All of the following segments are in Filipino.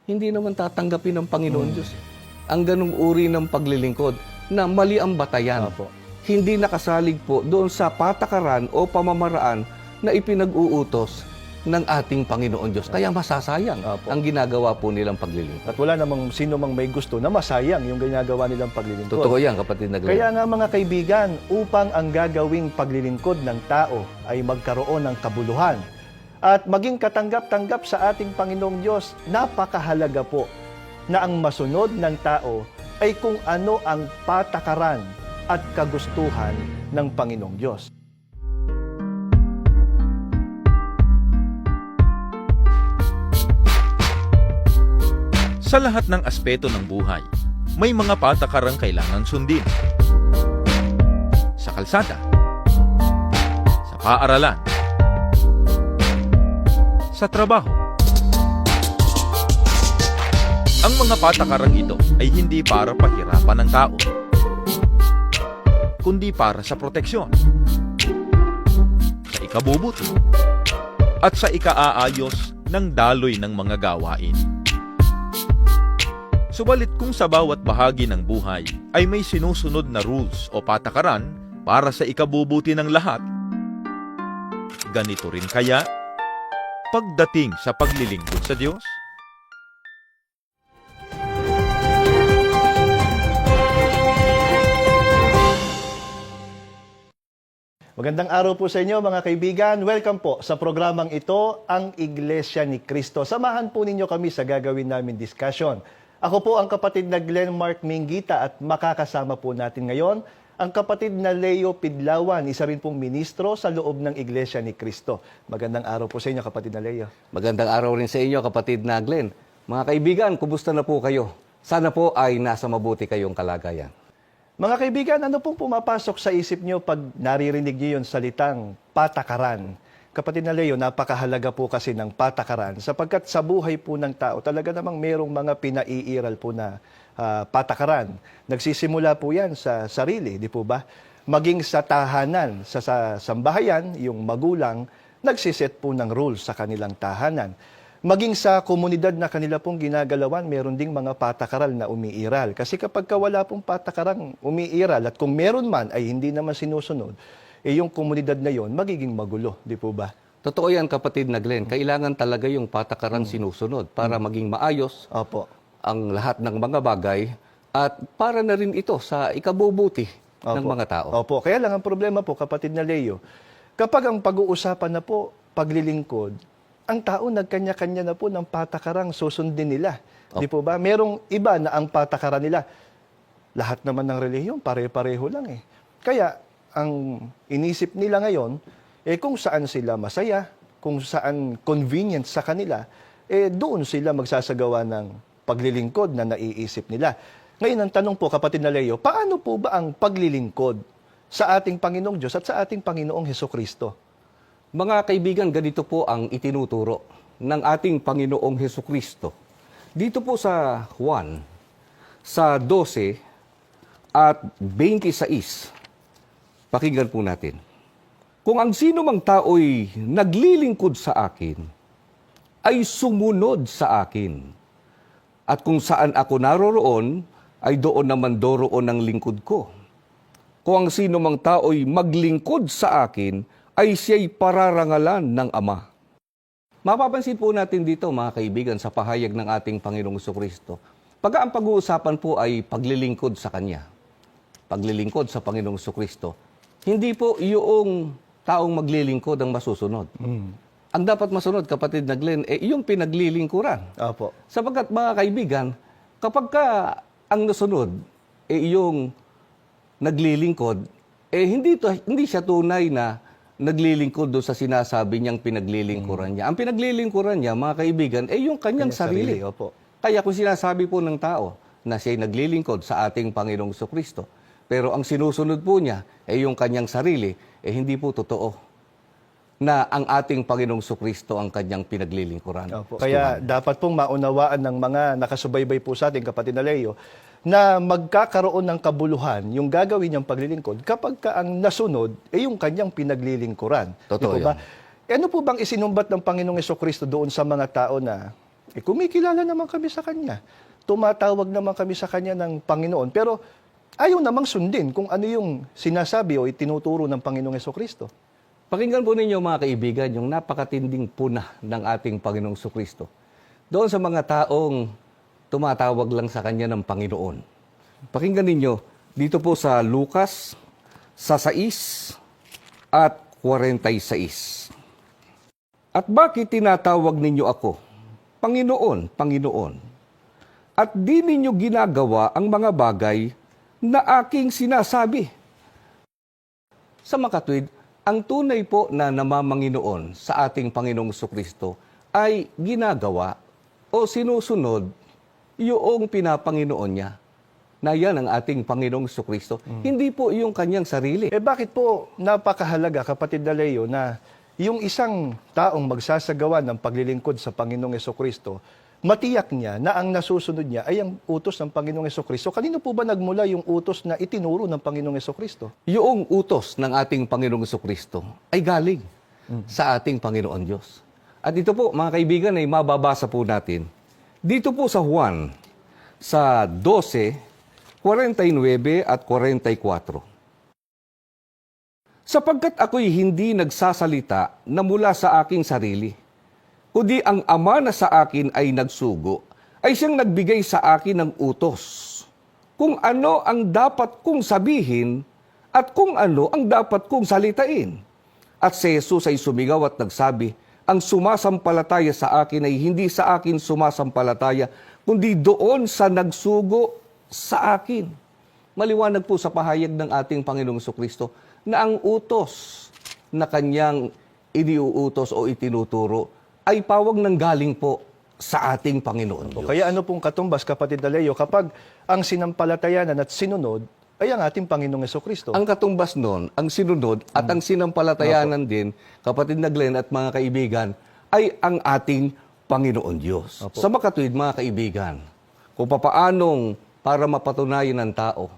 hindi naman tatanggapin ng Panginoon Diyos ang ganung uri ng paglilingkod na mali ang batayan. Opo. Hindi nakasalig po doon sa patakaran o pamamaraan na ipinag-uutos ng ating Panginoon Diyos. Kaya masasayang Opo. ang ginagawa po nilang paglilingkod. At wala namang sino mang may gusto na masayang yung ginagawa nilang paglilingkod. Totoo yan, kapatid na Glenn. Kaya nga mga kaibigan, upang ang gagawing paglilingkod ng tao ay magkaroon ng kabuluhan at maging katanggap-tanggap sa ating Panginoong Diyos, napakahalaga po na ang masunod ng tao ay kung ano ang patakaran at kagustuhan ng Panginoong Diyos. Sa lahat ng aspeto ng buhay, may mga patakarang kailangan sundin. Sa kalsada, sa paaralan, sa trabaho. Ang mga patakarang ito ay hindi para pahirapan ng tao, kundi para sa proteksyon, sa ikabubuti, at sa ikaaayos ng daloy ng mga gawain. Subalit kung sa bawat bahagi ng buhay ay may sinusunod na rules o patakaran para sa ikabubuti ng lahat, ganito rin kaya pagdating sa paglilingkod sa Diyos? Magandang araw po sa inyo mga kaibigan. Welcome po sa programang ito, Ang Iglesia ni Cristo. Samahan po ninyo kami sa gagawin namin discussion. Ako po ang kapatid na Glenn Mark Minggita at makakasama po natin ngayon ang kapatid na Leo Pidlawan, isa rin pong ministro sa loob ng Iglesia ni Cristo. Magandang araw po sa inyo kapatid na Leo. Magandang araw rin sa inyo, kapatid na Glenn. Mga kaibigan, kumusta na po kayo? Sana po ay nasa mabuti kayong kalagayan. Mga kaibigan, ano pong pumapasok sa isip nyo pag naririnig nyo yung salitang patakaran? Kapatid na Leo, napakahalaga po kasi ng patakaran sapagkat sa buhay po ng tao, talaga namang merong mga pinaiiral po na patakaran. Nagsisimula po yan sa sarili, di po ba? Maging sa tahanan, sa sambahayan, yung magulang, nagsiset po ng rules sa kanilang tahanan. Maging sa komunidad na kanila pong ginagalawan, meron ding mga patakaral na umiiral. Kasi kapag wala pong patakarang umiiral at kung meron man ay hindi naman sinusunod, yung komunidad na yon magiging magulo, di po ba? Totoo yan, kapatid na Glenn. Kailangan talaga yung patakaran sinusunod para maging maayos Opo. ang lahat ng mga bagay at para na rin ito sa ikabubuti ng Opo. mga tao. Opo. Kaya lang ang problema po, kapatid na Leo, kapag ang pag-uusapan na po, paglilingkod, ang tao nagkanya-kanya na po ng patakarang susundin nila. Di po ba? Merong iba na ang patakaran nila. Lahat naman ng relihiyon, pare-pareho lang eh. Kaya, ang inisip nila ngayon, kung saan sila masaya, kung saan convenient sa kanila, doon sila magsasagawa ng paglilingkod na naiisip nila. Ngayon, ang tanong po, kapatid na Leo, paano po ba ang paglilingkod sa ating Panginoong Diyos at sa ating Panginoong Hesukristo? Mga kaibigan, ganito po ang itinuturo ng ating Panginoong Hesukristo. Dito po sa Juan, sa 12 at 26, pakinggan po natin. Kung ang sino mang tao'y naglilingkod sa akin, ay sumunod sa akin. At kung saan ako naroroon, ay doon naman doroon ang lingkod ko. Kung ang sino mang tao'y maglingkod sa akin, ay siya'y pararangalan ng Ama. Mapapansin po natin dito, mga kaibigan, sa pahayag ng ating Panginoong Jesucristo, pag ang pag-uusapan po ay paglilingkod sa Kanya, paglilingkod sa Panginoong Jesucristo, hindi po yung taong maglilingkod ang masusunod. Ang dapat masunod, kapatid na Glenn, yung pinaglilingkuran. Opo. Sapagkat, mga kaibigan, kapag ang nasunod, yung naglilingkod, hindi siya tunay na naglilingkod doon sa sinasabi niyang pinaglilingkuran niya. Ang pinaglilingkuran niya, mga kaibigan, yung kanyang sarili. Opo. Kaya kung sinasabi po ng tao na siya'y naglilingkod sa ating Panginoong Jesucristo, pero ang sinusunod po niya yung kanyang sarili, hindi po totoo na ang ating Panginoong Jesucristo ang kanyang pinaglilingkuran. Opo. Kaya dapat pong maunawaan ng mga nakasubaybay po sa ating kapatid na Leo na magkakaroon ng kabuluhan yung gagawin niyang paglilingkod kapag ang nasunod yung kanyang pinaglilingkuran. Totoo Di po ba? Ano po bang isinumbat ng Panginoong Hesukristo doon sa mga tao na Kumikilala naman kami sa Kanya. Tumatawag naman kami sa Kanya ng Panginoon. Pero ayaw namang sundin kung ano yung sinasabi o itinuturo ng Panginoong Hesukristo. Pakinggan po ninyo mga kaibigan yung napakatinding puna ng ating Panginoong Kristo. Doon sa mga taong tumatawag lang sa Kanya ng Panginoon. Pakinggan ninyo dito po sa Lucas sa 6 at 46. At bakit tinatawag ninyo ako, Panginoon, Panginoon, at di ninyo ginagawa ang mga bagay na aking sinasabi? Sa makatwid, ang tunay po na namamanginoon sa ating Panginoong Kristo ay ginagawa o sinusunod yung pinapanginoon niya, na yan ang ating Panginoong Kristo. Hindi po yung kanyang sarili. Bakit po napakahalaga, kapatid na Leo, na yung isang taong magsasagawa ng paglilingkod sa Panginoong Hesukristo, matiyak niya na ang nasusunod niya ay ang utos ng Panginoong Hesukristo? Kanino po ba nagmula yung utos na itinuro ng Panginoong Hesukristo? Yung utos ng ating Panginoong Kristo ay galing sa ating Panginoon Diyos. At ito po, mga kaibigan, ay mababasa po natin dito po sa Juan, sa 12, 49 at 44. Sapagkat ako'y hindi nagsasalita na mula sa aking sarili, kundi ang Ama na sa akin ay nagsugo, ay siyang nagbigay sa akin ng utos, kung ano ang dapat kong sabihin at kung ano ang dapat kong salitain. At si Jesus ay sumigaw at nagsabi, ang sumasampalataya sa akin ay hindi sa akin sumasampalataya, kundi doon sa nagsugo sa akin. Maliwanag po sa pahayag ng ating Panginoong Kristo na ang utos na kanyang iniuutos o itinuturo ay pawag ng galing po sa ating Panginoon Diyos. Kaya ano pong katumbas, kapatid na Leo, kapag ang sinampalatayanan at sinunod ay ang ating Panginoong Hesukristo? Ang katumbas nun, ang sinunod at ang sinampalatayanan din, kapatid na Glenn at mga kaibigan, ay ang ating Panginoon Diyos. Opo. Sa makatwid, mga kaibigan, kung papaanong para mapatunayan ng tao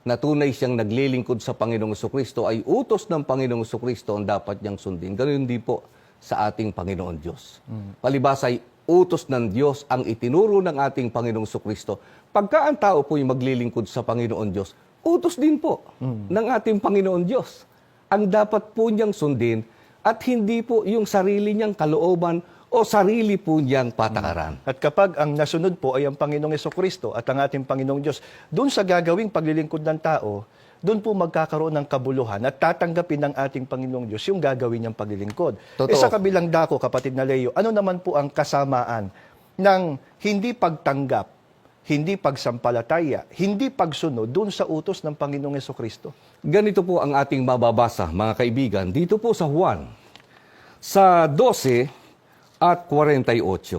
na tunay siyang naglilingkod sa Panginoong Kristo ay utos ng Panginoong Kristo ang dapat niyang sundin. Ganoon din po sa ating Panginoon Diyos. Palibas ay utos ng Diyos ang itinuro ng ating Panginoong Kristo. Pagka ang tao po ay maglilingkod sa Panginoon Diyos, utos din po ng ating Panginoon Diyos. Ang dapat po niyang sundin at hindi po yung sarili niyang kalooban o sarili po niyang patakaran. At kapag ang nasunod po ay ang Panginoong Hesukristo at ang ating Panginoong Diyos, doon sa gagawing paglilingkod ng tao, doon po magkakaroon ng kabuluhan at tatanggapin ng ating Panginoong Diyos yung gagawin niyang paglilingkod. Totoo. Sa kabilang dako, kapatid na Leo, ano naman po ang kasamaan ng hindi pagtanggap, hindi pagsampalataya, hindi pagsunod doon sa utos ng Panginoong Hesukristo? Ganito po ang ating mababasa, mga kaibigan, dito po sa Juan, sa 12 at 48.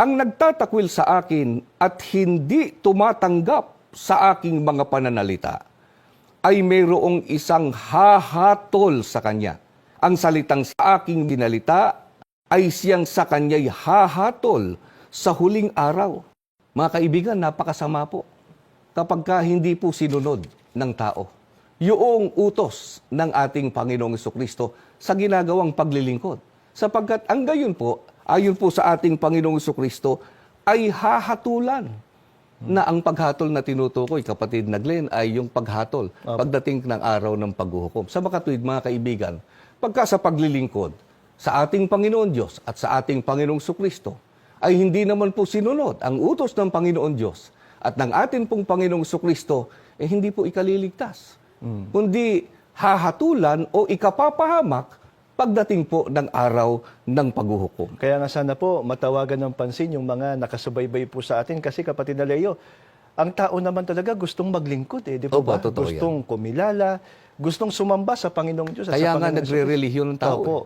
Ang nagtatakwil sa akin at hindi tumatanggap sa aking mga pananalita ay mayroong isang hahatol sa kanya. Ang salitang sa aking binalita ay siyang sa kanya'y hahatol sa huling araw. Mga kaibigan, napakasama po kapag hindi po sinunod ng tao yung utos ng ating Panginoong Kristo sa ginagawang paglilingkod. Sapagkat ang gayon po, ayon po sa ating Panginoong Kristo, ay hahatulan na ang paghatol na tinutukoy, kapatid na Glenn, ay yung paghatol pagdating ng araw ng paghuhukom. Sa makatuwid, mga kaibigan, pagka sa paglilingkod sa ating Panginoon Diyos at sa ating Panginoong Kristo, ay hindi naman po sinunod ang utos ng Panginoon Diyos at ng ating pong Panginoong Kristo, hindi po ikaliligtas. Kundi hahatulan o ikapapahamak pagdating po ng araw ng paghuhukom. Kaya nga sana po matawagan ng pansin yung mga nakasubaybay po sa atin kasi, kapatid na Leo, ang tao naman talaga gustong maglingkod di ba? Opo, totoo Gustong kumilala, gustong sumamba sa Panginoong Diyos. at Kaya sa nga Panginoong nagre-relihiyon ng tao. Opo.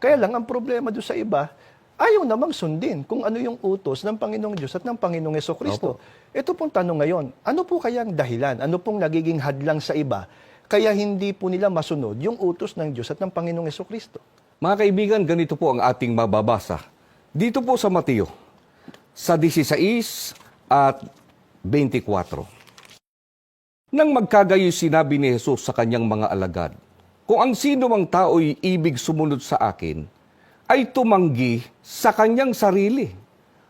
Kaya lang ang problema doon sa iba, ayaw namang sundin kung ano yung utos ng Panginoong Diyos at ng Panginoong Hesukristo. Ito pong tanong ngayon, ano po kaya ang dahilan? Ano pong nagiging hadlang sa iba kaya hindi po nila masunod yung utos ng Diyos at ng Panginoong Hesukristo? Mga kaibigan, ganito po ang ating mababasa. Dito po sa Mateo, sa 16 at 24. Nang magkagayoy sinabi ni Jesus sa kanyang mga alagad, kung ang sino mang tao'y ibig sumunod sa akin, ay tumanggi sa kanyang sarili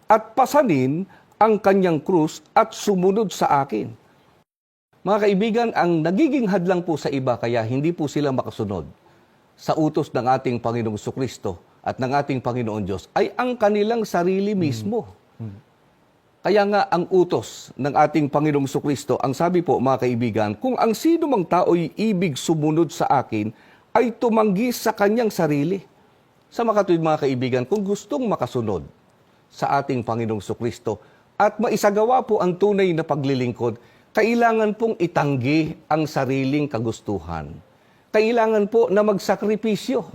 at pasanin ang kanyang krus at sumunod sa akin. Mga kaibigan, ang nagiging hadlang po sa iba kaya hindi po sila makasunod sa utos ng ating Panginoong Jesucristo at ng ating Panginoon Diyos ay ang kanilang sarili mismo. Kaya nga ang utos ng ating Panginoong Jesucristo, ang sabi po mga kaibigan, kung ang sino mang tao'y ibig sumunod sa akin ay tumanggi sa kanyang sarili. Sa makatuwid mga kaibigan, kung gustong makasunod sa ating Panginoong Jesucristo at maisagawa po ang tunay na paglilingkod, kailangan pong itanggi ang sariling kagustuhan. Kailangan po na magsakripisyo.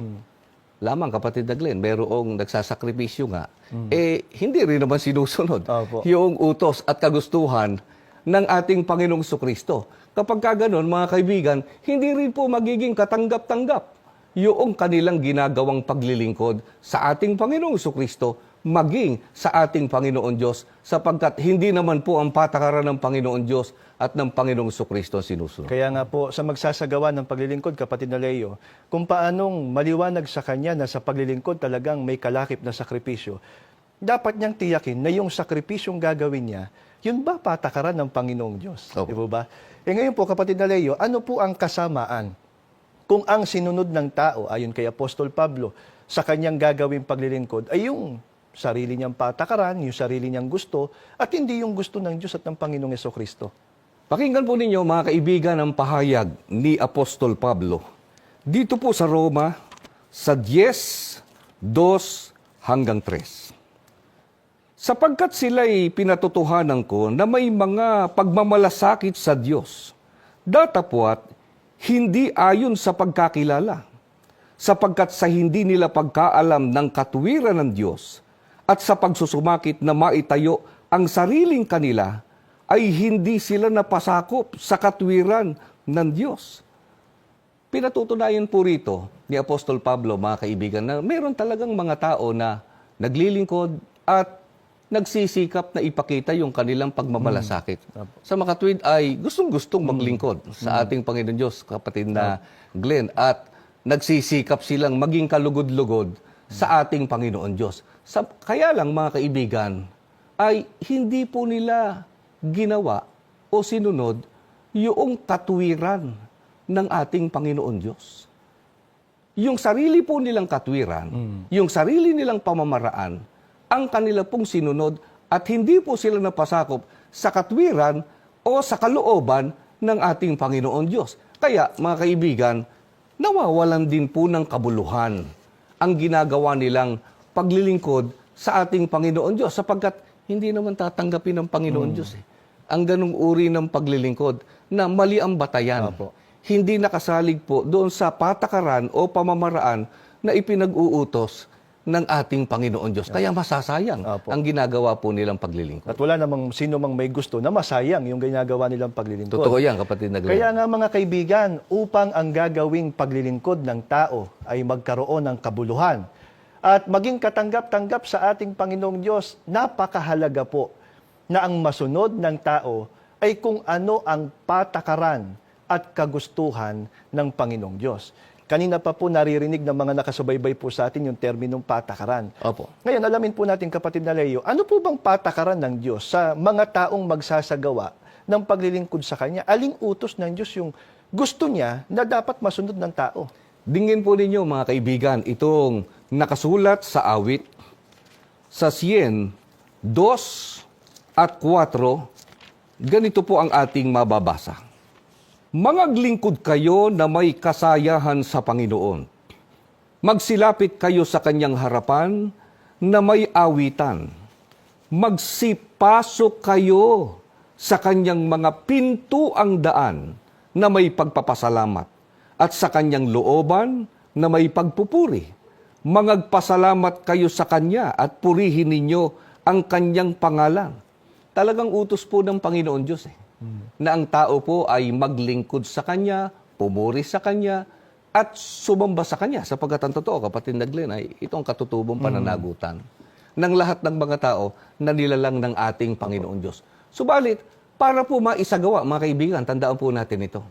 Lamang, kapatid na Glenn, merong nagsasakripisyo nga, hindi rin naman sinusunod Opo. yung utos at kagustuhan ng ating Panginoong Jesucristo. Kapag ka ganun, mga kaibigan, hindi rin po magiging katanggap-tanggap yung kanilang ginagawang paglilingkod sa ating Panginoong Jesucristo, maging sa ating Panginoon Diyos, sapagkat hindi naman po ang patakaran ng Panginoon Diyos at ng Panginoong Jesucristo ang sinusunod. Kaya nga po, sa magsasagawa ng paglilingkod, kapatid na Leo, kung paanong maliwanag sa kanya na sa paglilingkod talagang may kalakip na sakripisyo, dapat niyang tiyakin na yung sakripisyong gagawin niya, yun ba patakaran ng Panginoong Diyos? Opo. Di po ba? Ngayon po, kapatid na Leo, ano po ang kasamaan kung ang sinunod ng tao, ayon kay Apostol Pablo, sa kanyang gagawing paglilingkod, ay yung sarili niyang patakaran, yung sarili niyang gusto, at hindi yung gusto ng Diyos at ng Panginoong Jesucristo? Pakinggan po ninyo mga kaibigan ang pahayag ni Apostol Pablo. Dito po sa Roma, sa 10, 2 hanggang 3. Sapagkat sila'y pinatotohanan ko na may mga pagmamalasakit sa Diyos, datapwat hindi ayon sa pagkakilala, sapagkat sa hindi nila pagkaalam ng katuwiran ng Diyos at sa pagsusumakit na maitayo ang sariling kanila, ay hindi sila napasakop sa katwiran ng Diyos. Pinatutunayan po rito ni Apostol Pablo, mga kaibigan, na meron talagang mga tao na naglilingkod at nagsisikap na ipakita yung kanilang pagmamalasakit. Sa makatwid ay gustong-gustong maglingkod sa ating Panginoon Diyos, kapatid na Glenn, at nagsisikap silang maging kalugod-lugod sa ating Panginoon Diyos. Kaya lang, mga kaibigan, ay hindi po nila ginawa o sinunod yung katwiran ng ating Panginoon Diyos. Yung sarili po nilang katwiran, yung sarili nilang pamamaraan, ang kanila pong sinunod at hindi po sila napasakop sa katwiran o sa kalooban ng ating Panginoon Diyos. Kaya, mga kaibigan, nawawalan din po ng kabuluhan ang ginagawa nilang paglilingkod sa ating Panginoon Diyos, sapagkat hindi naman tatanggapin ng Panginoon Diyos ang ganung uri ng paglilingkod na mali ang batayan. Opo. Hindi nakasalig po doon sa patakaran o pamamaraan na ipinag-uutos ng ating Panginoon Diyos. Kaya masasayang Opo. ang ginagawa po nilang paglilingkod. At wala namang sino mang may gusto na masayang yung ginagawa nilang paglilingkod. Totoo yan, kapatid na Glenn. Kaya nga mga kaibigan, upang ang gagawing paglilingkod ng tao ay magkaroon ng kabuluhan at maging katanggap-tanggap sa ating Panginoong Diyos, napakahalaga po na ang masunod ng tao ay kung ano ang patakaran at kagustuhan ng Panginoong Diyos. Kanina pa po naririnig ng mga nakasubaybay po sa atin yung terminong patakaran. Opo. Ngayon, alamin po natin, kapatid na Leo, ano po bang patakaran ng Diyos sa mga taong magsasagawa ng paglilingkod sa Kanya? Aling utos ng Diyos yung gusto niya na dapat masunod ng tao? Dingin po ninyo, mga kaibigan, itong nakasulat sa awit sa 100, 2 at 4, ganito po ang ating mababasa. Mangaglingkod kayo na may kasayahan sa Panginoon. Magsilapit kayo sa kanyang harapan na may awitan. Magsipasok kayo sa kanyang mga pintuang daan na may pagpapasalamat at sa kanyang looban na may pagpupuri. Mangagpasalamat kayo sa kanya at purihin ninyo ang kanyang pangalan. Talagang utos po ng Panginoon Diyos na ang tao po ay maglingkod sa Kanya, pumuri sa Kanya, at sumamba sa Kanya. Sapagkat ang totoo, kapatid na Glenn, ay itong katutubong pananagutan ng lahat ng mga tao na nilalang ng ating Panginoon Diyos. Subalit, para po maisagawa, mga kaibigan, tandaan po natin ito.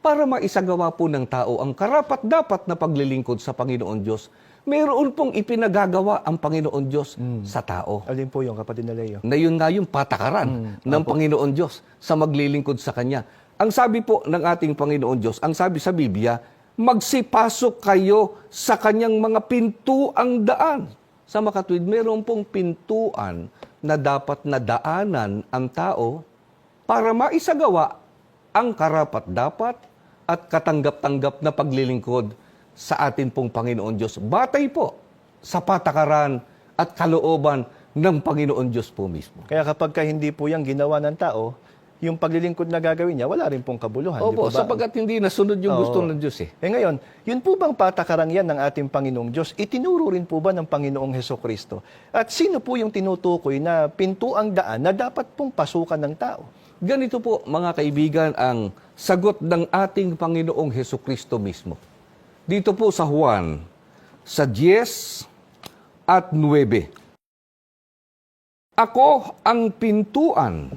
Para maisagawa po ng tao ang karapat-dapat na paglilingkod sa Panginoon Diyos, Meron pong ipinagagawa ang Panginoon Diyos sa tao. Alin po yung kapatid na Leo? Na yun nga yung patakaran ng Panginoon Diyos sa maglilingkod sa Kanya. Ang sabi po ng ating Panginoon Diyos, ang sabi sa Biblia, magsipasok kayo sa Kanyang mga pintuang daan. Sa makatwid, meron pong pintuan na dapat na daanan ang tao para maisagawa ang karapat-dapat at katanggap-tanggap na paglilingkod sa atin pong Panginoon Diyos. Batay po sa patakaran at kalooban ng Panginoon Diyos po mismo. Kaya kapag hindi po yung ginawa ng tao, yung paglilingkod na gagawin niya, wala rin pong kabuluhan. Opo, di po ba? sapagkat hindi nasunod yung gusto ng Diyos eh. Ngayon, yun po bang patakaran yan ng ating Panginoong Diyos? Itinuro rin po ba ng Panginoong Hesukristo? At sino po yung tinutukoy na pintuang daan na dapat pong pasukan ng tao? Ganito po mga kaibigan ang sagot ng ating Panginoong Hesukristo mismo. Dito po sa Juan, sa 10 at 9. Ako ang pintuan.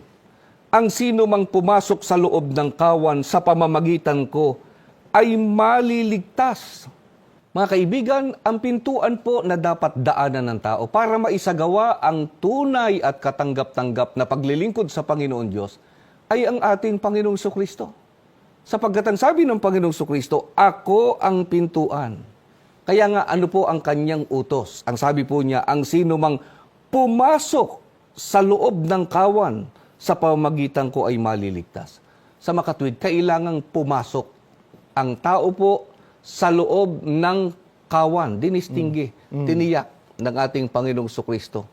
Ang sino mang pumasok sa loob ng kawan sa pamamagitan ko ay maliligtas. Mga kaibigan, ang pintuan po na dapat daanan ng tao para maisagawa ang tunay at katanggap-tanggap na paglilingkod sa Panginoon Diyos ay ang ating Panginoong Jesucristo. Sapagkat ang sabi ng Panginoong Jesucristo, ako ang pintuan. Kaya nga ano po ang kanyang utos? Ang sabi po niya, ang sino mang pumasok sa loob ng kawan sa pamamagitan ko ay maliligtas. Sa makatwid, kailangang pumasok ang tao po sa loob ng kawan, dinistingge, tiniyak ng ating Panginoong Jesucristo.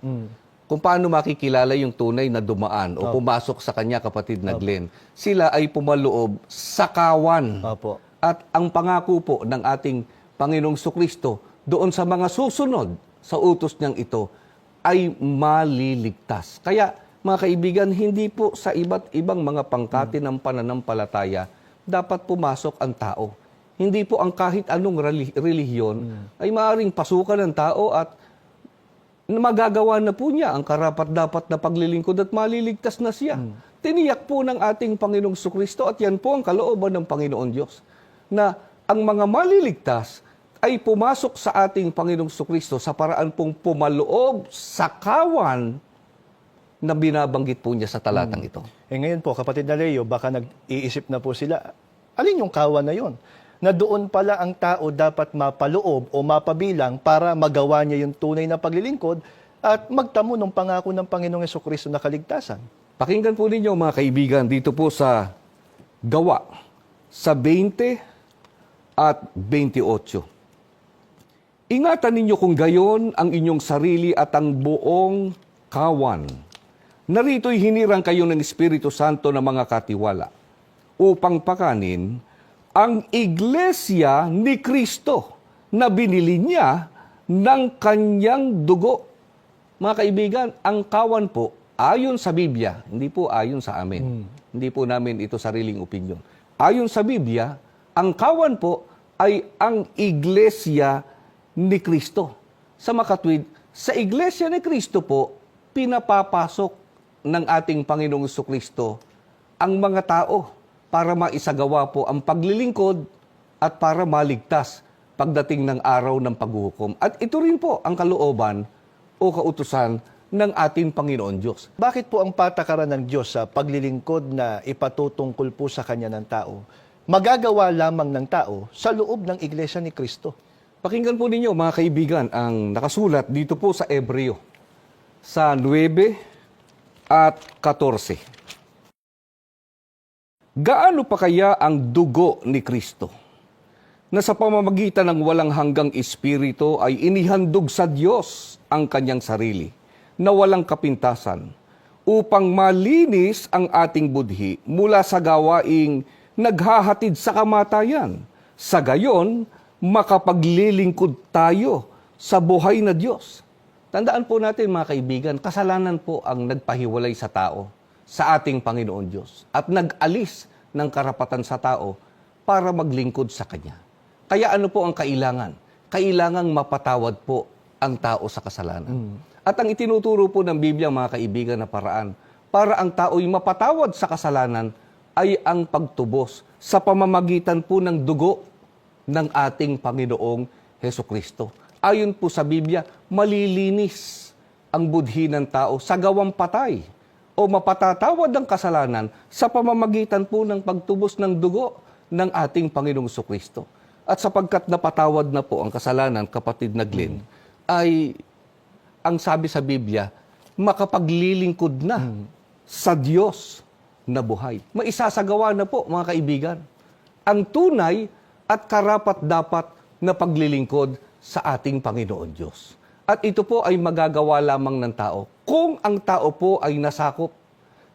Kung paano makikilala yung tunay na dumaan o pumasok sa kanya, kapatid na Glenn. Sila ay pumaloob sa kawan. Opo. At ang pangako po ng ating Panginoong Jesucristo doon sa mga susunod sa utos niyang ito ay maliligtas. Kaya, mga kaibigan, hindi po sa iba't ibang mga pangkati ng pananampalataya dapat pumasok ang tao. Hindi po ang kahit anong relihiyon ay maaaring pasukan ng tao at magagawa na po niya ang karapat-dapat na paglilingkod at maliligtas na siya. Tiniyak po ng ating Panginoong Jesucristo at yan po ang kalooban ng Panginoon Diyos na ang mga maliligtas ay pumasok sa ating Panginoong Jesucristo sa paraan pong pumaloob sa kawan na binabanggit po niya sa talatang ito. Ngayon po, kapatid na Leo, baka nag-iisip na po sila, alin yung kawan na yon? Na doon pala ang tao dapat mapaloob o mapabilang para magawa niya yung tunay na paglilingkod at magtamo ng pangako ng Panginoong Hesukristo na kaligtasan. Pakinggan po ninyo mga kaibigan dito po sa Gawa, sa 20 at 28. Ingatan ninyo kung gayon ang inyong sarili at ang buong kawan. Narito'y hinirang kayo ng Espiritu Santo na mga katiwala upang pakanin ang iglesia ni Kristo na binili niya ng kanyang dugo. Mga kaibigan, ang kawan po, ayon sa Biblia, hindi po ayon sa amin. Hindi po namin ito sariling opinyon. Ayon sa Biblia, ang kawan po ay ang iglesia ni Kristo. Sa makatwid, sa iglesia ni Kristo po, pinapapasok ng ating Panginoong Jesucristo ang mga tao para maisagawa po ang paglilingkod at para maligtas pagdating ng araw ng paghuhukom. At ito rin po ang kalooban o kautusan ng ating Panginoon Diyos. Bakit po ang patakaran ng Diyos sa paglilingkod na ipatutungkol po sa Kanya ng tao, magagawa lamang ng tao sa loob ng Iglesia ni Kristo? Pakinggan po ninyo mga kaibigan ang nakasulat dito po sa Hebreo sa 9 at 14. Gaano pa kaya ang dugo ni Kristo na sa pamamagitan ng walang hanggang espiritu ay inihandog sa Diyos ang kanyang sarili na walang kapintasan upang malinis ang ating budhi mula sa gawaing naghahatid sa kamatayan. Sa gayon, makapaglilingkod tayo sa buhay na Diyos. Tandaan po natin mga kaibigan, kasalanan po ang nagpahiwalay sa tao sa ating Panginoon Diyos at nag-alis ng karapatan sa tao para maglingkod sa Kanya. Kaya ano po ang kailangan? Kailangang mapatawad po ang tao sa kasalanan. At ang itinuturo po ng Biblia mga kaibigan na paraan para ang tao'y mapatawad sa kasalanan ay ang pagtubos sa pamamagitan po ng dugo ng ating Panginoong Hesukristo. Ayon po sa Biblia, malilinis ang budhi ng tao sa gawang patay o mapatatawad ang kasalanan sa pamamagitan po ng pagtubos ng dugo ng ating Panginoong Jesucristo. At sapagkat napatawad na po ang kasalanan, kapatid na Glenn, ay ang sabi sa Biblia, makapaglilingkod na sa Diyos na buhay. Maisasagawa na po, mga kaibigan, ang tunay at karapat-dapat na paglilingkod sa ating Panginoon Diyos. At ito po ay magagawa lamang ng tao kung ang tao po ay nasakop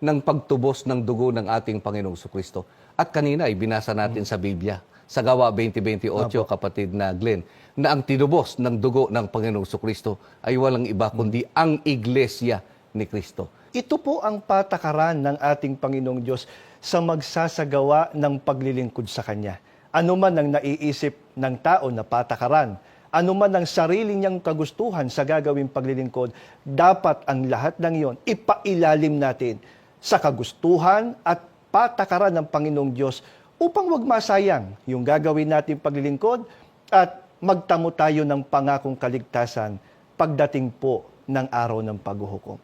ng pagtubos ng dugo ng ating Panginoong Jesucristo. At kanina ay binasa natin sa Biblia, sa Gawa 20:28, kapatid na Glenn, na ang tinubos ng dugo ng Panginoong Jesucristo ay walang iba kundi ang Iglesia ni Kristo. Ito po ang patakaran ng ating Panginoong Diyos sa magsasagawa ng paglilingkod sa Kanya. Ano man ang naiisip ng tao na patakaran, ano man ang sarili niyang kagustuhan sa gagawing paglilingkod, dapat ang lahat ng iyon ipailalim natin sa kagustuhan at patakaran ng Panginoong Diyos upang wag masayang yung gagawin natin paglilingkod at magtamo tayo ng pangakong kaligtasan pagdating po ng araw ng paghuhukom.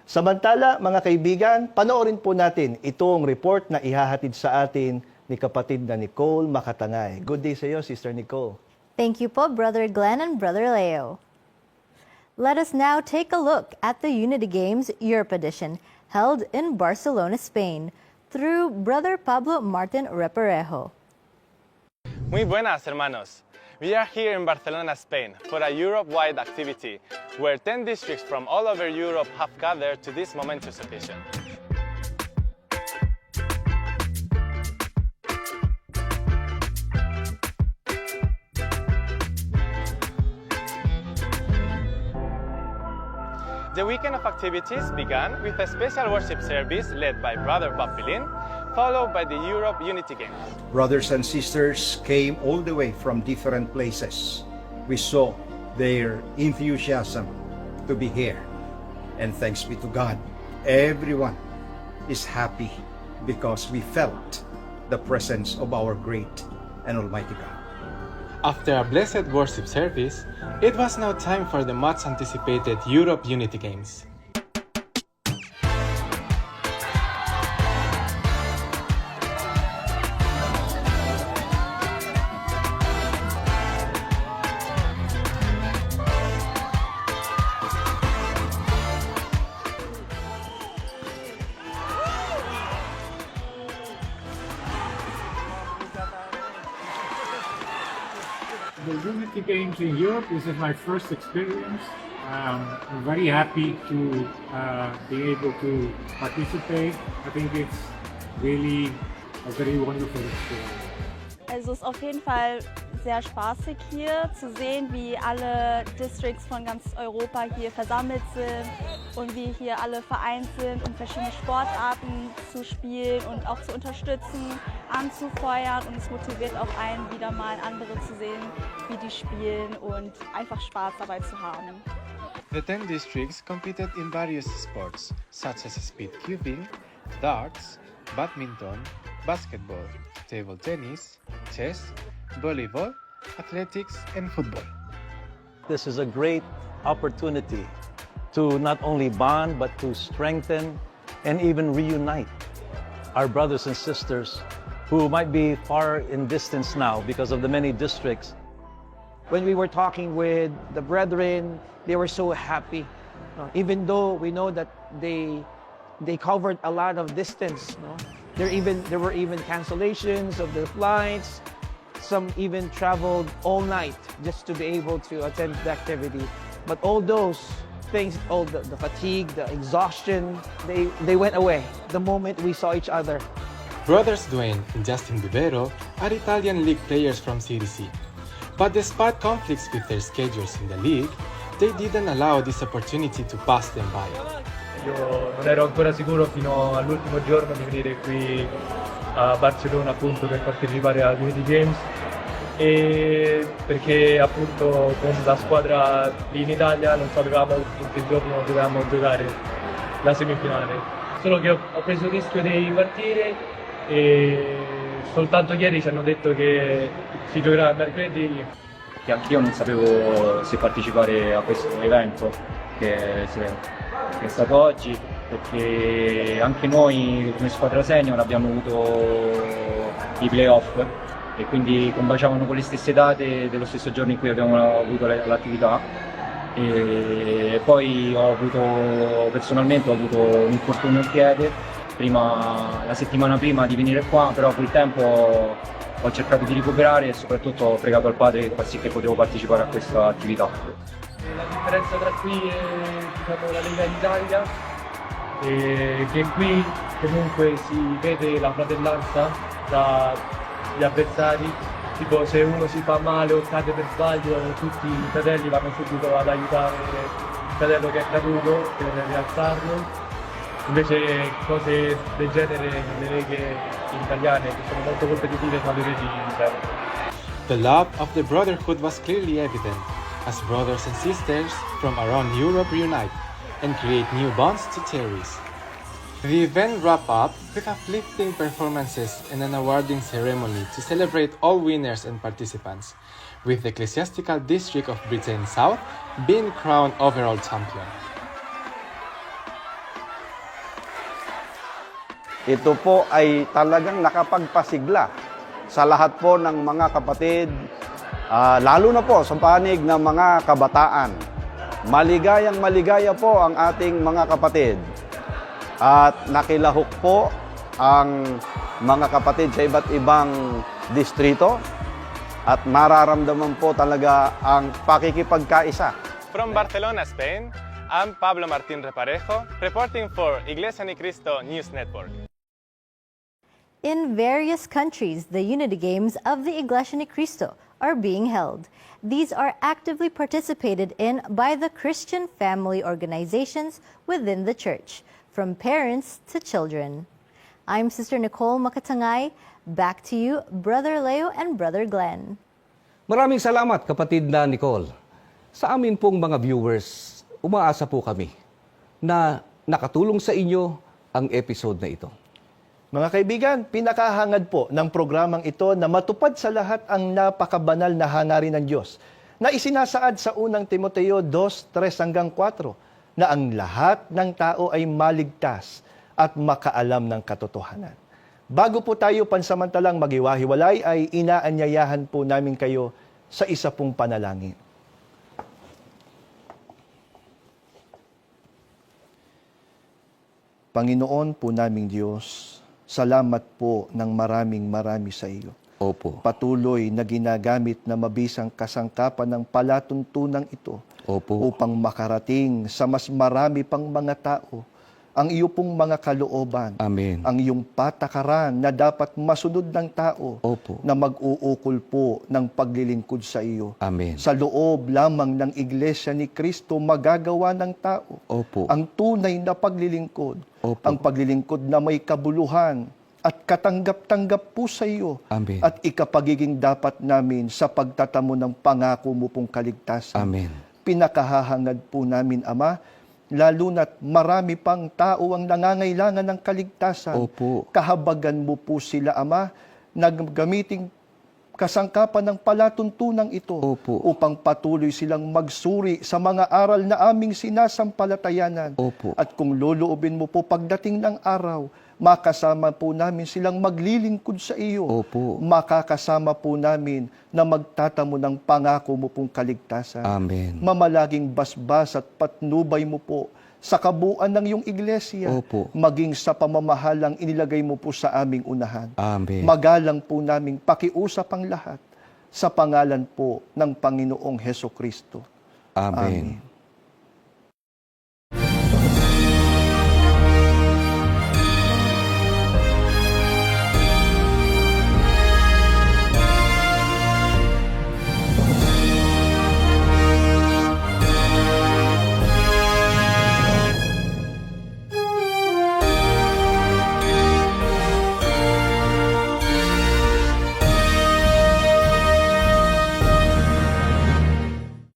Samantala, mga kaibigan, panoorin po natin itong report na ihahatid sa atin ni kapatid na Nicole Makatangay. Good day sa iyo, Sister Nicole. Thank you po, Brother Glenn and Brother Leo. Let us now take a look at the Unity Games Europe edition held in Barcelona, Spain, through Brother Pablo Martin Reparejo. Muy buenas, hermanos. We are here in Barcelona, Spain, for a Europe-wide activity where 10 districts from all over Europe have gathered to this momentous occasion. The weekend of activities began with a special worship service led by Brother Bob Pilin, followed by the Europe Unity Games. Brothers and sisters came all the way from different places. We saw their enthusiasm to be here. And thanks be to God, everyone is happy because we felt the presence of our great and almighty God. After a blessed worship service, it was now time for the much anticipated Europe Unity Games. The Unity Games in Europe, this is my first experience. I'm very happy to be able to participate. I think it's really a very wonderful experience. Also es ist auf jeden Fall sehr spaßig hier zu sehen, wie alle Districts von ganz Europa hier versammelt sind und wie hier alle vereint sind, um verschiedene Sportarten zu spielen und auch zu unterstützen, anzufeuern, und es motiviert auch einen, wieder mal andere zu sehen, wie die spielen und einfach Spaß dabei zu haben. The 10 districts competed in various sports such as speed cubing, darts, badminton, basketball, table tennis, chess, volleyball, athletics, and football. This is a great opportunity to not only bond, but to strengthen and even reunite our brothers and sisters who might be far in distance now because of the many districts. When we were talking with the brethren, they were so happy. Even though we know that they covered a lot of distance. There were even cancellations of their flights. Some even traveled all night just to be able to attend the activity. But all those things, all the fatigue, the exhaustion, they went away the moment we saw each other. Brothers Dwayne and Justin Vivero are Italian league players from CDC. But despite conflicts with their schedules in the league, they didn't allow this opportunity to pass them by. Io non ero ancora sicuro fino all'ultimo giorno di venire qui a Barcellona appunto per partecipare a Unity Games, e perché appunto con la squadra lì in Italia non sapevamo in che giorno dovevamo giocare la semifinale. Solo che ho preso il rischio di partire e soltanto ieri ci hanno detto che si giocherà mercoledì. che anch'io non sapevo se partecipare a questo evento che è stato oggi, perché anche noi come squadra senior abbiamo avuto i playoff e quindi combaciavano con le stesse date dello stesso giorno in cui abbiamo avuto l'attività. E poi personalmente ho avuto un infortunio al piede la settimana prima di venire qua, però col tempo ho cercato di recuperare e soprattutto ho pregato al Padre che fa sì che potevo partecipare a questa attività. La differenza tra qui e la Lega d'Italia è che qui comunque si vede la fratellanza tra gli avversari, tipo se uno si fa male o cade per sbaglio tutti i fratelli vanno subito ad aiutare il fratello che è caduto per rialzarlo. Invece cose del genere nelle leghe italiane che sono molto competitive non le vedi zero. The love of the brotherhood was clearly evident as brothers and sisters from around Europe reunite and create new bonds to cherish. The event wrapped up with uplifting performances and an awarding ceremony to celebrate all winners and participants, with the Ecclesiastical District of Britain South being crowned overall champion. Ito po ay talagang nakapagpasigla sa lahat po ng mga kapatid, lalo na po sa panig ng mga kabataan. Maligayang maligaya po ang ating mga kapatid. At nakilahok po ang mga kapatid sa iba't ibang distrito at mararamdaman po talaga ang pakikipagkaisa. From Barcelona, Spain, I'm Pablo Martín Reparejo, reporting for Iglesia ni Cristo News Network. In various countries, the Unity Games of the Iglesia ni Cristo are being held. These are actively participated in by the Christian family organizations within the church, from parents to children. I'm Sister Nicole Makatangay. Back to you, Brother Leo and Brother Glenn. Maraming salamat, kapatid na Nicole. Sa amin pong mga viewers, umaasa po kami na nakatulong sa inyo ang episode na ito. Mga kaibigan, pinakahangad po ng programang ito na matupad sa lahat ang napakabanal na hangarin ng Diyos na isinasaad sa unang Timoteo 2:3-4 na ang lahat ng tao ay maligtas at makaalam ng katotohanan. Bago po tayo pansamantalang maghiwa-hiwalay ay inaanyayahan po namin kayo sa isa pong panalangin. Panginoon po naming Diyos, salamat po ng marami sa iyo. Opo. Patuloy na ginagamit na mabisang kasangkapan ng palatuntunang ito. Opo. Upang makarating sa mas marami pang mga tao ang iyo pong mga kalooban. Amen. Ang iyong patakaran na dapat masunod ng tao. Opo. Na mag-uukol po ng paglilingkod sa iyo. Amen. Sa loob lamang ng Iglesia ni Cristo magagawa ng tao Opo. ang tunay na paglilingkod. Opo. Ang paglilingkod na may kabuluhan at katanggap-tanggap po sa iyo. Amen. At ikapagiging dapat namin sa pagtatamo ng pangako mo pong kaligtasan. Amen. Pinakahahangad po namin, Ama, lalo na't marami pang tao ang nangangailangan ng kaligtasan. Opo. Kahabagan mo po sila, Ama, na gamiting kasangkapan ng palatuntunang ito. Opo. Upang patuloy silang magsuri sa mga aral na aming sinasampalatayanan. Opo. At kung loloobin mo po pagdating ng araw, makasama po namin silang maglilingkod sa iyo. Opo. Makakasama po namin na magtatamo ng pangako mo pong kaligtasan. Amen. Mamalaging basbas at patnubay mo po sa kabuuan ng iyong iglesia. Opo. Maging sa pamamahalang inilagay mo po sa aming unahan. Amen. Magalang po naming pakiusap ang lahat sa pangalan po ng Panginoong Heso Kristo. Amen. Amen.